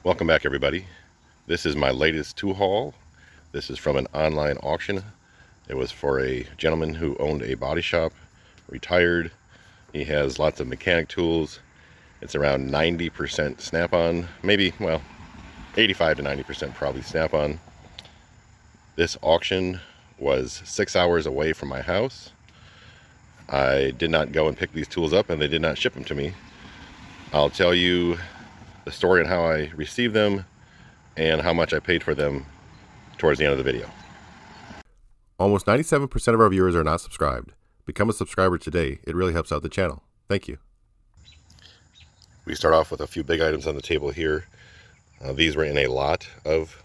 Welcome back, everybody. This is my latest tool haul. This is from an online auction. It was for a gentleman who owned a body shop, retired. He has lots of mechanic tools. It's around 90% snap-on, maybe, well, 85 to 90% probably snap-on. This auction was 6 hours away from my house. I did not go and pick these tools up, and they did not ship them to me. I'll tell you the story on how I received them and how much I paid for them towards the end of the video. Almost 97% of our viewers are not subscribed. Become a subscriber today. It really helps out the channel. Thank you. We start off with a few big items on the table here. These were in a lot of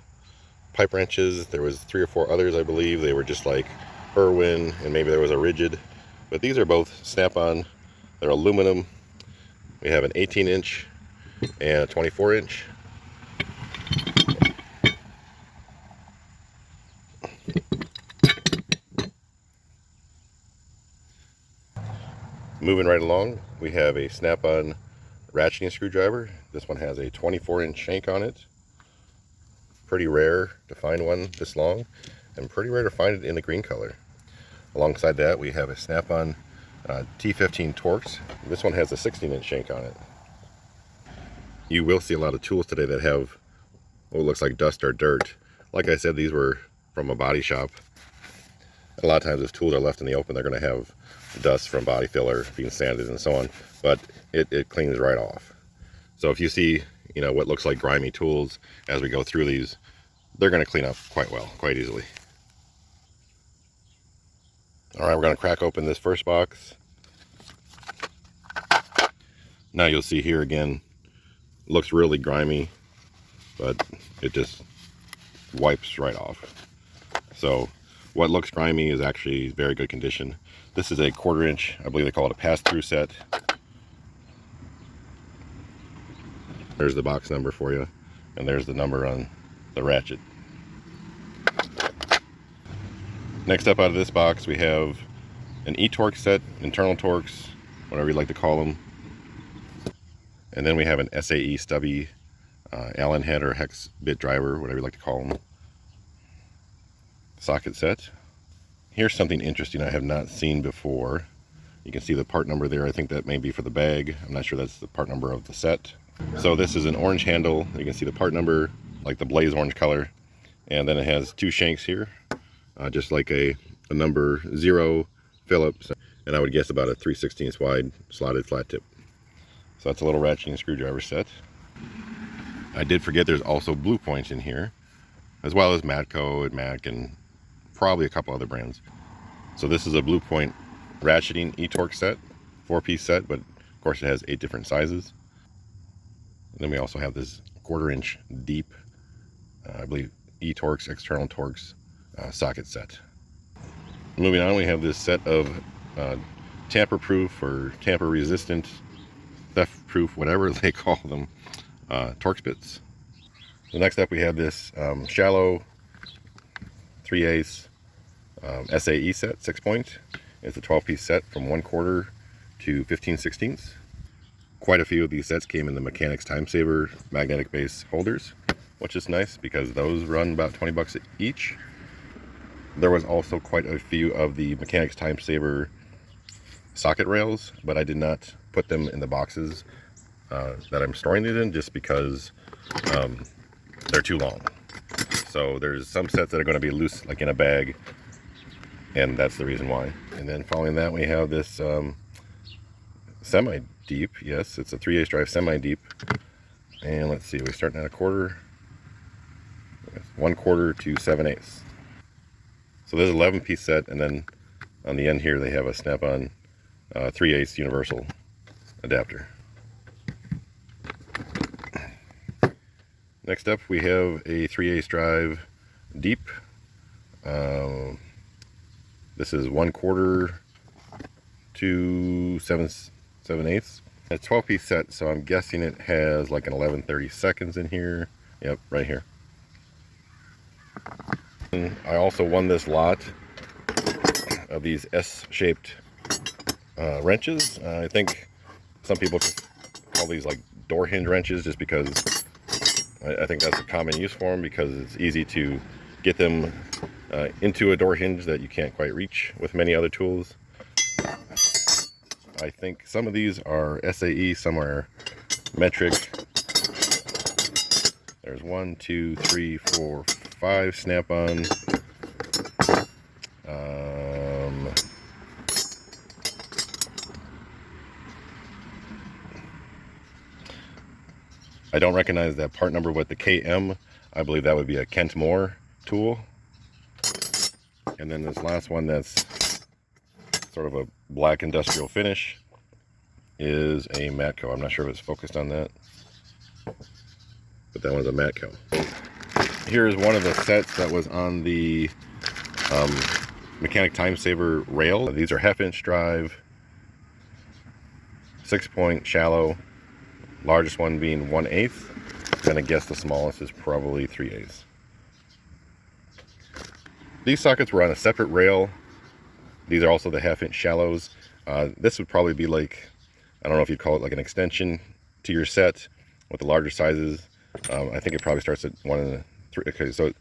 pipe wrenches. There was 3 or 4 others, I believe. They were just like Irwin, and maybe there was a rigid. But these are both snap-on. They're aluminum. We have an 18-inch and a 24-inch. Moving right along, we have a snap-on ratcheting screwdriver. This one has a 24-inch shank on it. Pretty rare to find one this long, and pretty rare to find it in the green color. Alongside that, we have a snap-on T15 Torx. This one has a 16-inch shank on it. You will see a lot of tools today that have what looks like dust or dirt. Like I said, these were from a body shop. A lot of times if tools are left in the open, they're going to have dust from body filler being sanded and so on, but it cleans right off. So if you see, what looks like grimy tools as we go through these, they're going to clean up quite well, quite easily. All right, we're going to crack open this first box. Now you'll see here again, looks really grimy, but it just wipes right off. So what looks grimy is actually very good condition. This is a 1/4 inch, I believe they call it a pass-through set. There's the box number for you, and there's the number on the ratchet. Next up out of this box, we have an E-Torx set, internal Torx, whatever you like to call them. And then we have an SAE stubby Allen head or hex bit driver, whatever you like to call them, socket set. Here's something interesting I have not seen before. You can see the part number there. I think that may be for the bag. I'm not sure that's the part number of the set. So this is an orange handle. You can see the part number, like the blaze orange color. And then it has 2 shanks here, just like a number 0 Phillips. And I would guess about a 3/16 wide slotted flat tip. So that's a little ratcheting screwdriver set. I did forget there's also Blue Points in here, as well as Matco and Mac and probably a couple other brands. So this is a Blue Point ratcheting E-Torx set, 4-piece set, but of course it has 8 different sizes. And then we also have this 1/4 inch deep, I believe E-Torx, external Torx socket set. Moving on, we have this set of tamper-proof or tamper-resistant, theft-proof, whatever they call them, Torx bits. So next up we have this shallow 3/8 SAE set, 6-point. It's a 12-piece set from 1/4 to 15/16. Quite a few of these sets came in the Mechanics Time Saver magnetic base holders, which is nice because those run about 20 bucks each. There was also quite a few of the Mechanics Time Saver socket rails, but I did not put them in the boxes that I'm storing these in just because they're too long. So there's some sets that are going to be loose, like in a bag, and that's the reason why. And then following that, we have this semi-deep. Yes, it's a 3/8 drive semi-deep. And let's see, we're starting at 1/4, 1/4 to 7/8. So there's an 11-piece set, and then on the end here they have a snap-on 3/8 universal adapter. Next up we have a 3/8 drive deep. This is 1/4 to 7/8. It's a 12-piece set, so I'm guessing it has like an 11/32 in here. Yep, right here. And I also won this lot of these S-shaped wrenches. I think some people call these like door hinge wrenches just because I think that's a common use for them because it's easy to get them into a door hinge that you can't quite reach with many other tools. I think some of these are SAE, some are metric. There's 1, 2, 3, 4, 5 snap-on. I don't recognize that part number with the KM. I believe that would be a Kent Moore tool. And then this last one that's sort of a black industrial finish is a Matco. I'm not sure if it's focused on that, but that one's a Matco. Here's one of the sets that was on the Mechanic Time Saver rail. These are 1/2-inch drive, 6-point shallow, largest one being 1/8. I'm gonna guess the smallest is probably 3/8. These sockets were on a separate rail. These are also the 1/2-inch shallows. This would probably be like, I don't know if you'd call it like an extension to your set with the larger sizes. I think it probably starts at 1 3. Okay, so it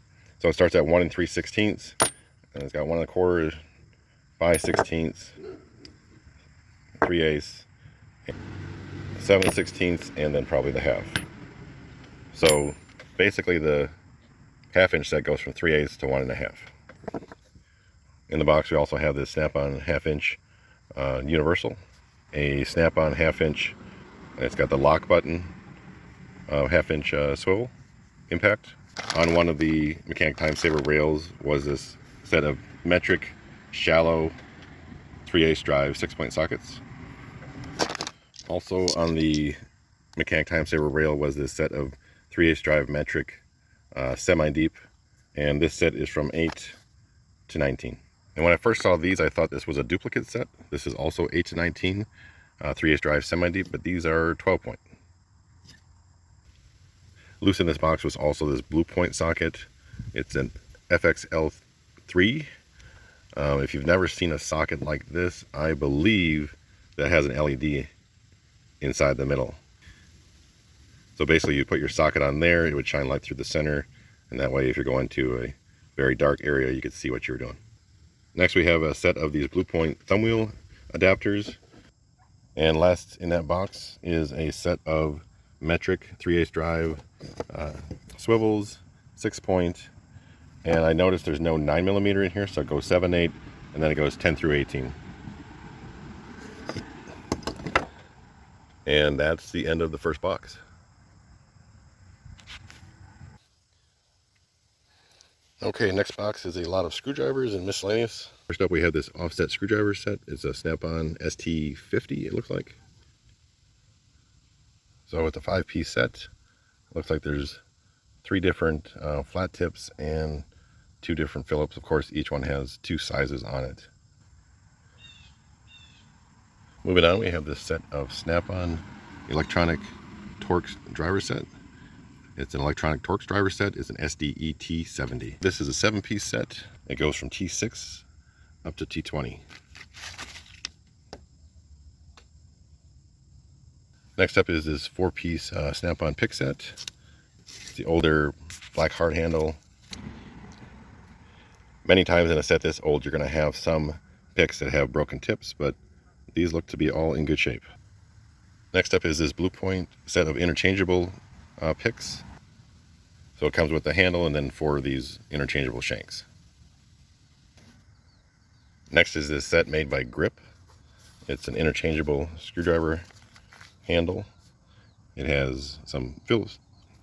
starts at 1 3/16, and it's got 1 1/4, 5/16, 3/8, 7/16, and then probably the 1/2. So basically the 1/2-inch set goes from 3/8 to 1 1/2. In the box we also have this snap-on 1/2-inch universal, a snap-on 1/2-inch. It's got the lock button, 1/2-inch swivel impact. On one of the Mechanic Time Saver rails was this set of metric shallow 3/8 drive 6-point sockets. Also on the Mechanic Time Saver rail was this set of 3/8 drive metric semi-deep, and this set is from 8 to 19. And when I first saw these, I thought this was a duplicate set. This is also 8 to 19, 3/8 drive semi-deep, but these are 12-point. Loose in this box was also this blue point socket. It's an FXL3. If you've never seen a socket like this, I believe that has an LED inside the middle. So basically you put your socket on there, it would shine light through the center, and that way if you're going to a very dark area, you could see what you're doing. Next we have a set of these blue point thumb wheel adapters. And last in that box is a set of metric 3/8 drive swivels, 6-point, and I noticed there's no 9mm in here, so it goes 7, 8, and then it goes 10 through 18. And that's the end of the first box. Okay, next box is a lot of screwdrivers and miscellaneous. First up we have this offset screwdriver set. It's a snap-on ST50, it looks like. So it's a 5-piece set. Looks like there's 3 different flat tips and 2 different Phillips. Of course, each one has 2 sizes on it. Moving on, we have this set of snap-on electronic Torx driver set. It's an electronic Torx driver set. It's an SDE T70. This is a 7-piece set. It goes from T6 up to T20. Next up is this 4-piece snap-on pick set. It's the older black hard handle. Many times in a set this old, you're going to have some picks that have broken tips, but these look to be all in good shape. Next up is this Blue Point set of interchangeable picks. So it comes with the handle and then 4 of these interchangeable shanks. Next is this set made by Grip. It's an interchangeable screwdriver handle. It has some Phillips.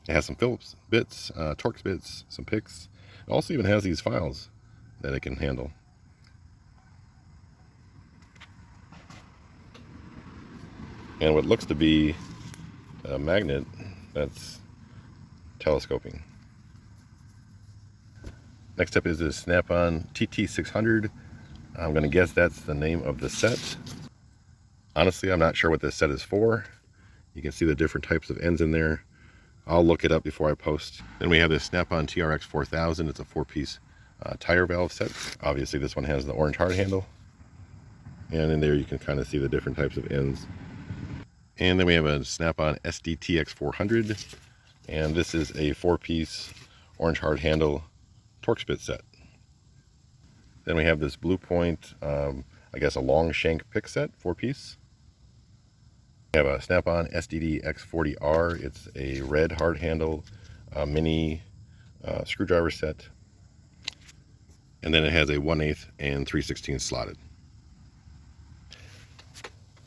It has some Phillips bits, Torx bits, some picks. It also even has these files that it can handle. And what looks to be a magnet that's telescoping. Next up is this snap-on TT600. I'm going to guess that's the name of the set. Honestly, I'm not sure what this set is for. You can see the different types of ends in there. I'll look it up before I post. Then we have this snap-on TRX 4000. It's a 4-piece tire valve set. Obviously this one has the orange hard handle. And in there you can kind of see the different types of ends. And then we have a snap-on SDTX 400. And this is a 4-piece orange hard handle torque spit set. Then we have this Blue Point, I guess a long shank pick set, 4-piece. We have a Snap-on SDD X40R. It's a red hard handle mini screwdriver set. And then it has a 1/8 and 3/16 slotted.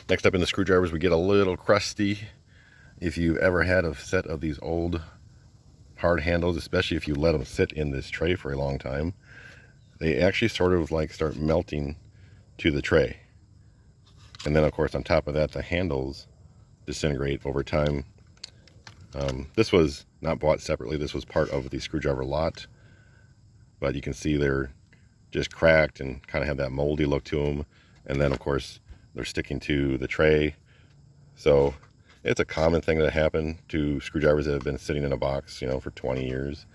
Next up in the screwdrivers, we get a little crusty. If you've ever had a set of these old hard handles, especially if you let them sit in this tray for a long time, they actually sort of like start melting to the tray. And then of course on top of that, the handles disintegrate over time. This was not bought separately. This was part of the screwdriver lot, but you can see they're just cracked and kind of have that moldy look to them. And then of course they're sticking to the tray. So it's a common thing that happened to screwdrivers that have been sitting in a box, you know, for 20 years.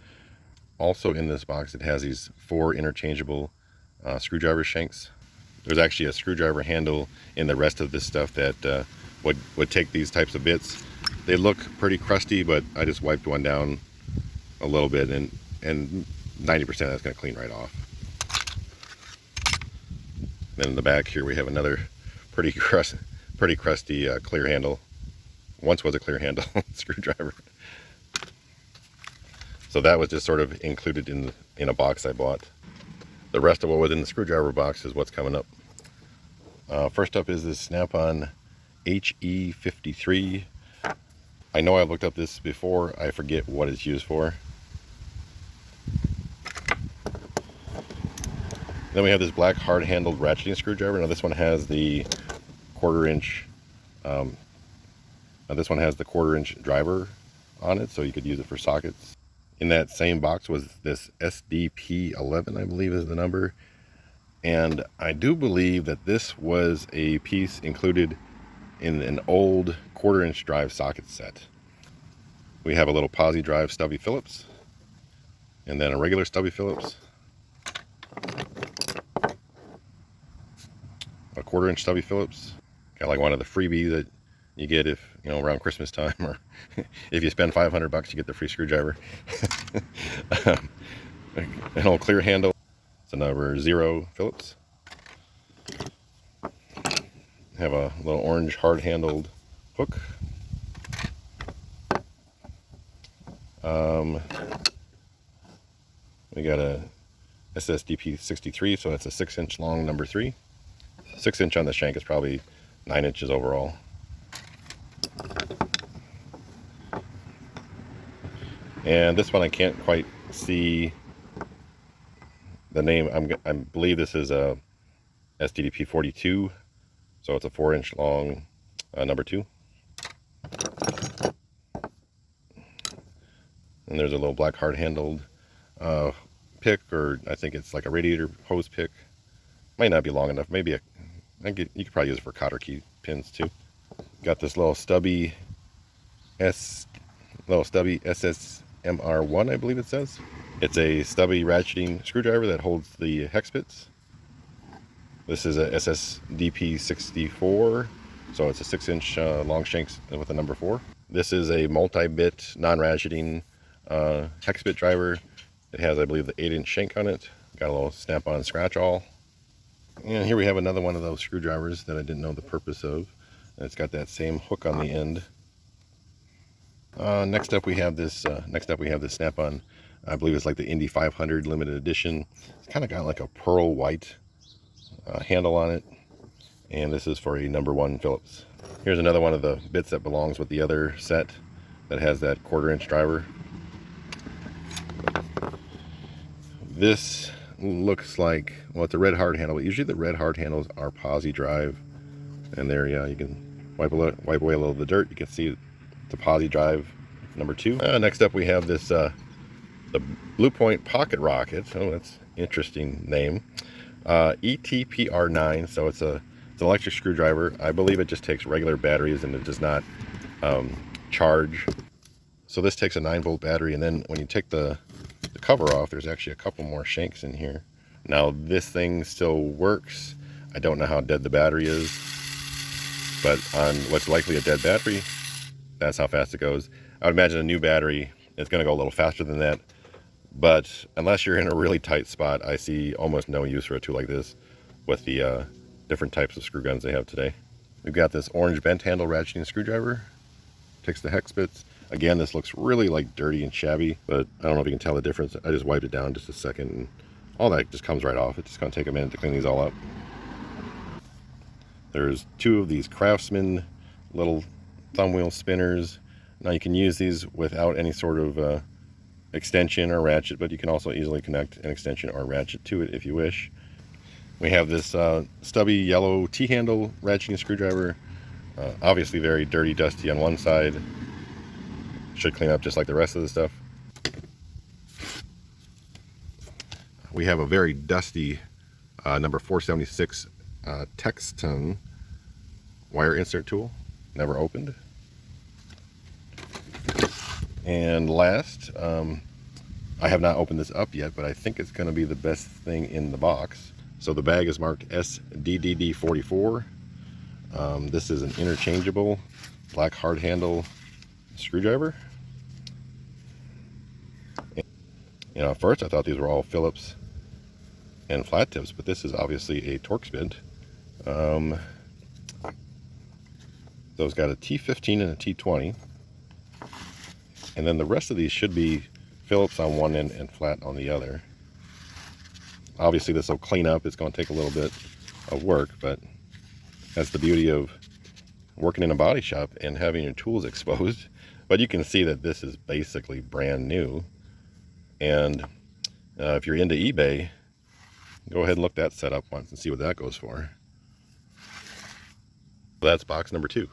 Also in this box, it has these 4 interchangeable screwdriver shanks. There's actually a screwdriver handle in the rest of this stuff that would take these types of bits. They look pretty crusty, but I just wiped one down a little bit, and 90% of that's going to clean right off. Then in the back here we have another pretty crusty clear handle. Once was a clear handle screwdriver. So that was just sort of included in a box I bought. The rest of what was in the screwdriver box is what's coming up. First up is this Snap-on HE53. I know I've looked up this before. I forget what it's used for. Then we have this black hard-handled ratcheting screwdriver. Now this one has the 1/4 inch. This one has the 1/4 inch driver on it, so you could use it for sockets. In that same box was this SDP11, I believe is the number. And I do believe that this was a piece included in an old 1/4 inch drive socket set. We have a little posi drive stubby Phillips, and then a regular stubby Phillips, a 1/4 inch stubby Phillips, kind of like one of the freebies that you get if, you know, around Christmas time, or if you spend $500 you get the free screwdriver. An old clear handle. It's a number 0 Phillips. Have a little orange hard handled hook. We got a SSDP 63, so that's a 6-inch long number 3. 6 inch on the shank is probably 9 inches overall. And this one I can't quite see the name. I believe this is a SDDP 42, so it's a 4-inch long number 2. And there's a little black hard-handled pick, or I think it's like a radiator hose pick. Might not be long enough. Maybe you could probably use it for cotter key pins too. Got this little stubby SSMR1, I believe it says. It's a stubby ratcheting screwdriver that holds the hex bits. This is a SSDP 64, so it's a 6-inch long shank with a number 4. This is a multi-bit non-ratcheting hex bit driver. It has, I believe, the 8-inch shank on it. Got a little Snap-on scratch awl. And here we have another one of those screwdrivers that I didn't know the purpose of. And it's got that same hook on the end. Next up we have this Snap-on, I believe it's like the Indy 500 limited edition. It's kind of got like a pearl white handle on it, and this is for a number 1 Phillips. Here's another one of the bits that belongs with the other set that has that 1/4 inch driver. This looks like, well, it's a red hard handle, but usually the red hard handles are posi drive. And there, yeah, you can wipe away a little of the dirt. You can see it's a posi drive number 2. Next up we have this the Blue Point Pocket Rocket. Oh, that's an interesting name. ETPR9, so it's an electric screwdriver. I believe it just takes regular batteries and it does not charge. So this takes a 9-volt battery, and then when you take the cover off, there's actually a couple more shanks in here. Now this thing still works. I don't know how dead the battery is, but on what's likely a dead battery, that's how fast it goes. I would imagine a new battery It's going to go a little faster than that. But unless you're in a really tight spot, I see almost no use for a tool like this with the different types of screw guns they have today. We've got this orange bent handle ratcheting screwdriver. Takes the hex bits. Again, this looks really like dirty and shabby, but I don't know if you can tell the difference. I just wiped it down just a second and all that just comes right off. It's just going to take a minute to clean these all up. There's 2 of these Craftsman little thumb wheel spinners. Now you can use these without any sort of extension or ratchet, but you can also easily connect an extension or ratchet to it if you wish. We have this stubby yellow T-handle ratcheting screwdriver. Obviously very dirty, dusty on one side. Should clean up just like the rest of the stuff. We have a very dusty number 476 Texton wire insert tool. Never opened. And last, I have not opened this up yet, but I think it's going to be the best thing in the box. So the bag is marked SDDD44. This is an interchangeable black hard handle screwdriver. You know, at first I thought these were all Phillips and flat tips, but this is obviously a Torx bit. Those got a T15 and a T20. And then the rest of these should be Phillips on one end and flat on the other. Obviously this will clean up. It's going to take a little bit of work, but that's the beauty of working in a body shop and having your tools exposed. But you can see that this is basically brand new. And if you're into eBay, go ahead and look that setup once and see what that goes for. That's box number 2.